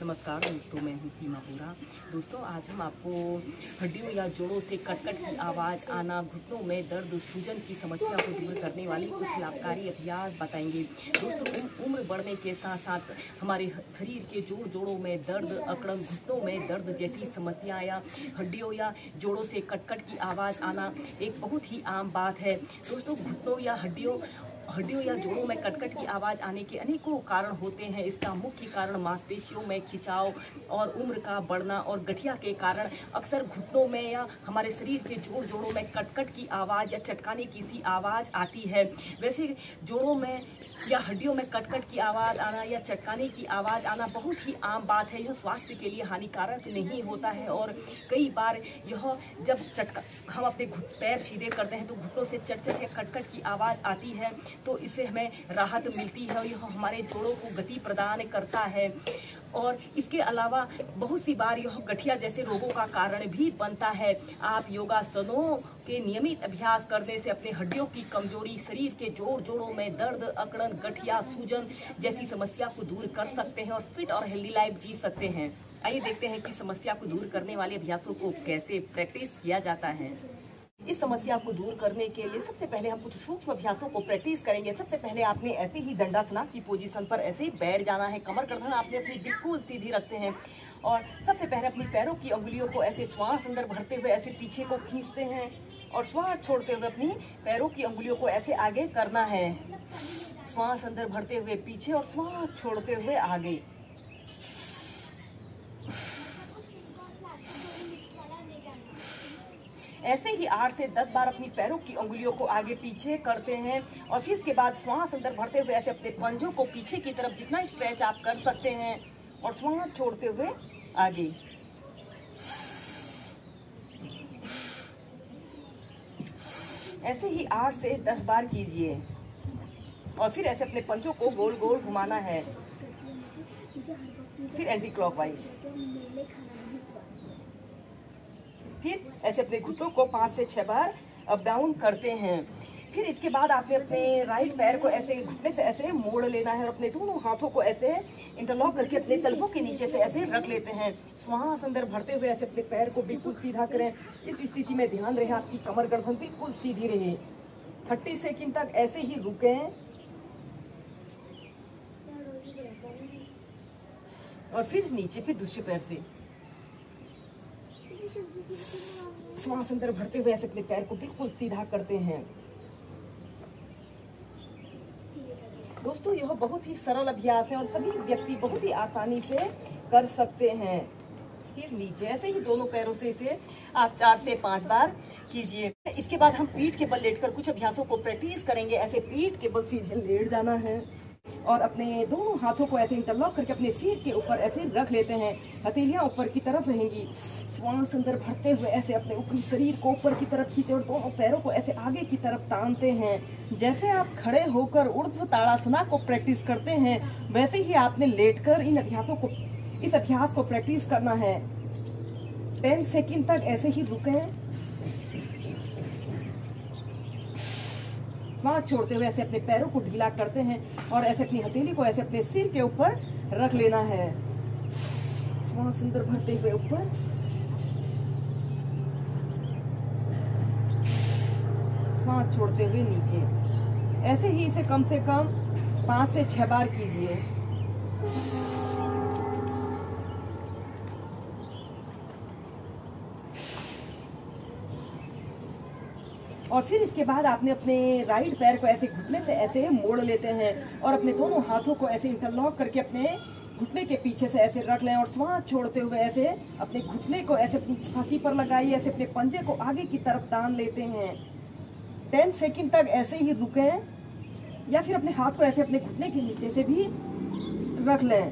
नमस्कार दोस्तों, मैं हूँ सीमा पूरा। दोस्तों, आज हम आपको हड्डियों या जोड़ों से कटकट की आवाज़ आना, घुटनों में दर्द, सूजन की समस्या को दूर करने वाली कुछ लाभकारी अभ्यास बताएंगे। दोस्तों, उम्र बढ़ने के साथ साथ हमारे शरीर के जोड़ों में दर्द, अकड़न, घुटनों में दर्द जैसी समस्या या हड्डियों या जोड़ों से कटकट की आवाज़ आना एक बहुत ही आम बात है। दोस्तों, घुटनों या हड्डियों या जोड़ों में कटकट की आवाज़ आने के अनेकों कारण होते हैं। इसका मुख्य कारण मांसपेशियों में खिंचाव और उम्र का बढ़ना और गठिया के कारण अक्सर घुटनों में या हमारे शरीर के जोड़ों में कटकट की आवाज़ या चटकाने की सी आवाज़ आती है। वैसे जोड़ों में या हड्डियों में कटकट की आवाज़ आना या चटकाने की आवाज़ आना बहुत ही आम बात है। यह स्वास्थ्य के लिए हानिकारक नहीं होता है और कई बार यह जब हम अपने पैर सीधे करते हैं तो घुटनों से चट या कटकट की आवाज़ आती है, तो इससे हमें राहत मिलती है और यह हमारे जोड़ों को गति प्रदान करता है। और इसके अलावा बहुत सी बार यह गठिया जैसे रोगों का कारण भी बनता है। आप योगासनों के नियमित अभ्यास करने से अपने हड्डियों की कमजोरी, शरीर के जोड़ों में दर्द, अकड़न, गठिया, सूजन जैसी समस्या को दूर कर सकते हैं और फिट और हेल्दी लाइफ जी सकते हैं। आइए देखते हैं कि समस्या को दूर करने वाले अभ्यासों को कैसे प्रैक्टिस किया जाता है। इस समस्या को दूर करने के लिए सबसे पहले हम कुछ सूक्ष्म अभ्यासों को प्रैक्टिस करेंगे। सबसे पहले आपने ऐसे ही दंडासना की पोजीशन पर ऐसे ही बैठ जाना है। कमर गर्दन आपने अपनी बिल्कुल सीधी रखते हैं और सबसे पहले अपनी पैरों की अंगुलियों को ऐसे श्वास अंदर भरते हुए ऐसे पीछे को खींचते हैं और श्वास छोड़ते हुए अपनी पैरों की अंगुलियों को ऐसे आगे करना है। श्वास अंदर भरते हुए पीछे और श्वास छोड़ते हुए आगे। ऐसे ही 8 से 10 बार अपनी पैरों की अंगुलियों को आगे पीछे करते हैं और फिर इसके बाद श्वास अंदर भरते हुए ऐसे अपने पंजों को पीछे की तरफ जितना स्ट्रेच आप कर सकते हैं और श्वास छोड़ते हुए आगे। ऐसे ही 8 से 10 बार कीजिए और फिर ऐसे अपने पंजों को गोल गोल घुमाना है, फिर एंटी क्लॉकवाइज। फिर ऐसे अपने घुटनों को 5 से 6 बार अप डाउन करते हैं। फिर इसके बाद आपने अपने राइट पैर को ऐसे घुटने से ऐसे मोड़ लेना है और अपने दोनों हाथों को ऐसे इंटरलॉक करके अपने तलवों के नीचे से ऐसे रख लेते हैं। श्वास अंदर भरते हुए ऐसे अपने पैर को बिल्कुल सीधा करें। इस स्थिति में ध्यान रहे आपकी कमर गर्दन बिल्कुल सीधी रहे। 30 सेकंड तक ऐसे ही रुकें और फिर नीचे, फिर दूसरे पैर से श्वास अंदर भरते हुए ऐसे अपने पैर को बिल्कुल सीधा करते हैं। दोस्तों, यह बहुत ही सरल अभ्यास है और सभी व्यक्ति बहुत ही आसानी से कर सकते हैं। फिर नीचे ऐसे ही दोनों पैरों से इसे आप 4 से 5 बार कीजिए। इसके बाद हम पीठ के बल लेटकर कुछ अभ्यासों को प्रैक्टिस करेंगे। ऐसे पीठ के बल सीधे लेट जाना है और अपने दोनों हाथों को ऐसे इंटरलॉक करके अपने सिर के ऊपर ऐसे रख लेते हैं। हथेलियां ऊपर की तरफ रहेंगी। श्वास अंदर भरते हुए ऐसे अपने ऊपरी शरीर को ऊपर की तरफ खींचे और दोनों पैरों को ऐसे आगे की तरफ तानते हैं। जैसे आप खड़े होकर ऊर्ध्व ताड़ासना को प्रैक्टिस करते हैं, वैसे ही आपने लेटकर इस अभ्यास को प्रैक्टिस करना है। 10 सेकंड तक ऐसे ही रुकें। श्वास छोड़ते हुए ऐसे अपने पैरों को ढीला करते हैं और ऐसे अपनी हथेली को ऐसे अपने सिर के ऊपर रख लेना है। श्वास अंदर भरते हुए ऊपर, श्वास छोड़ते हुए नीचे। ऐसे ही इसे कम से कम 5 से 6 बार कीजिए। और फिर इसके बाद आपने अपने राइट पैर को ऐसे घुटने से ऐसे मोड़ लेते हैं और अपने दोनों हाथों को ऐसे इंटरलॉक करके अपने घुटने के पीछे से ऐसे रख लें और श्वास छोड़ते हुए ऐसे अपने घुटने को ऐसे अपनी छाती पर लगाइए। ऐसे अपने पंजे को आगे की तरफ तान लेते हैं। 10 सेकंड तक ऐसे ही रुकें या फिर अपने हाथ को ऐसे अपने घुटने के नीचे से भी रख लें।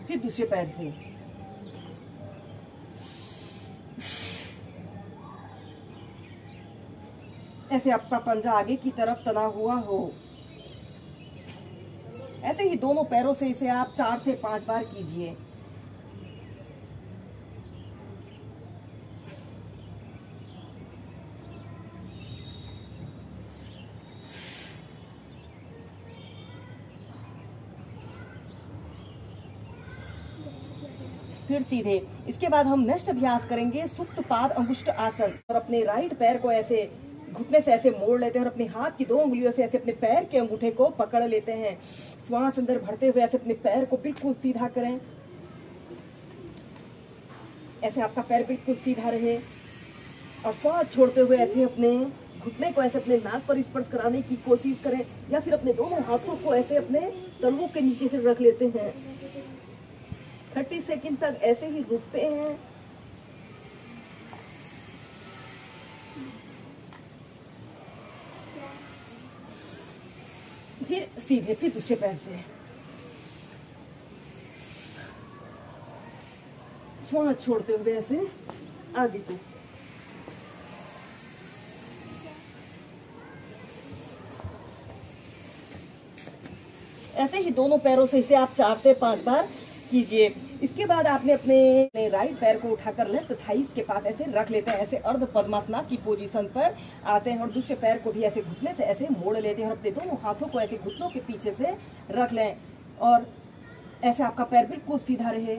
फिर दूसरे पैर से ऐसे आपका पंजा आगे की तरफ तना हुआ हो। ऐसे ही दोनों पैरों से इसे आप 4 से 5 बार कीजिए। फिर सीधे। इसके बाद हम नेक्स्ट अभ्यास करेंगे सुप्त पाद अंगुष्ठ आसन। और अपने राइट पैर को ऐसे घुटने से ऐसे मोड़ लेते हैं और अपने हाथ की 2 उंगलियों से ऐसे अपने पैर के अंगूठे को पकड़ लेते हैं। श्वास अंदर भरते हुए ऐसे अपने पैर को बिल्कुल सीधा करें, ऐसे आपका पैर बिल्कुल सीधा रहे। और श्वास छोड़ते हुए ऐसे अपने घुटने को ऐसे अपने नाक पर स्पर्श कराने की कोशिश करें, या फिर अपने दोनों हाथों को ऐसे अपने तलवों के नीचे से रख लेते हैं। 30 सेकंड तक ऐसे ही रुकते हैं। फिर सीधे, फिर दूसरे पैर से श्वास छोड़ते हुए ऐसे आगे को। ऐसे ही दोनों पैरों से इसे आप 4 से 5 बार कीजिए। इसके बाद आपने अपने राइट पैर को उठाकर लेफ्ट थाइस के पास ऐसे रख लेते हैं, ऐसे अर्ध पद्मासना की पोजीशन पर आते हैं। और दूसरे पैर को भी ऐसे घुटने से ऐसे मोड़ लेते हैं और अपने दोनों हाथों को ऐसे घुटनों के पीछे से रख लें और ऐसे आपका पैर बिल्कुल सीधा रहे।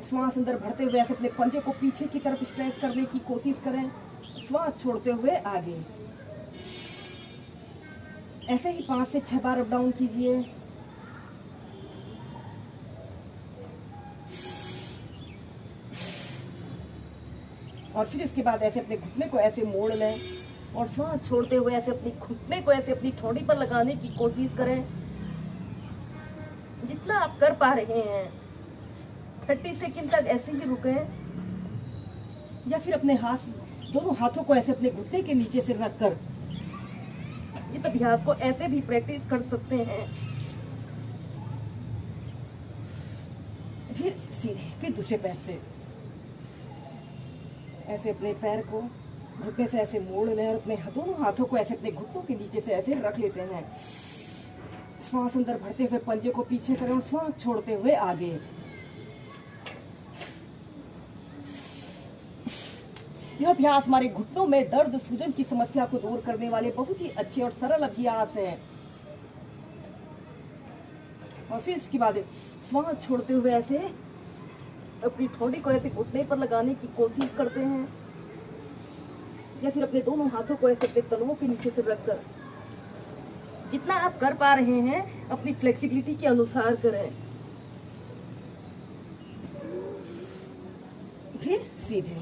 श्वास अंदर भरते हुए ऐसे अपने पंजे को पीछे की तरफ स्ट्रेच करने की कोशिश करें। श्वास छोड़ते हुए आगे। ऐसे ही 5 से 6 बार अप डाउन कीजिए। और फिर इसके बाद ऐसे अपने घुटने को ऐसे मोड़ लें और श्वास छोड़ते हुए ऐसे अपनी घुटने को ऐसे अपनी ठोड़ी पर लगाने की कोशिश करें, जितना आप कर पा रहे हैं। 30 सेकंड तक ऐसे ही रुकें, या फिर अपने दोनों हाथों को ऐसे अपने घुटने के नीचे से रखकर इस अभ्यास को ऐसे भी प्रैक्टिस कर सकते हैं। फिर सीधे, फिर दूसरे पैर से ऐसे अपने पैर को घुटने से ऐसे मोड़ लें और अपने दोनों हाथों को ऐसे अपने घुटनों के नीचे से ऐसे रख लेते हैं। श्वास अंदर भरते हुए पंजे को पीछे करें और श्वास छोड़ते हुए आगे। यह अभ्यास हमारे घुटनों में दर्द सूजन की समस्या को दूर करने वाले बहुत ही अच्छे और सरल अभ्यास हैं। और फिर इसके बाद श्वास छोड़ते हुए ऐसे अपनी ठोड़ी को ऐसे घुटने पर लगाने की कोशिश करते हैं, या फिर अपने दोनों हाथों को ऐसे अपने तलवों के नीचे से रखकर जितना आप कर पा रहे हैं अपनी फ्लेक्सिबिलिटी के अनुसार करें। फिर सीधे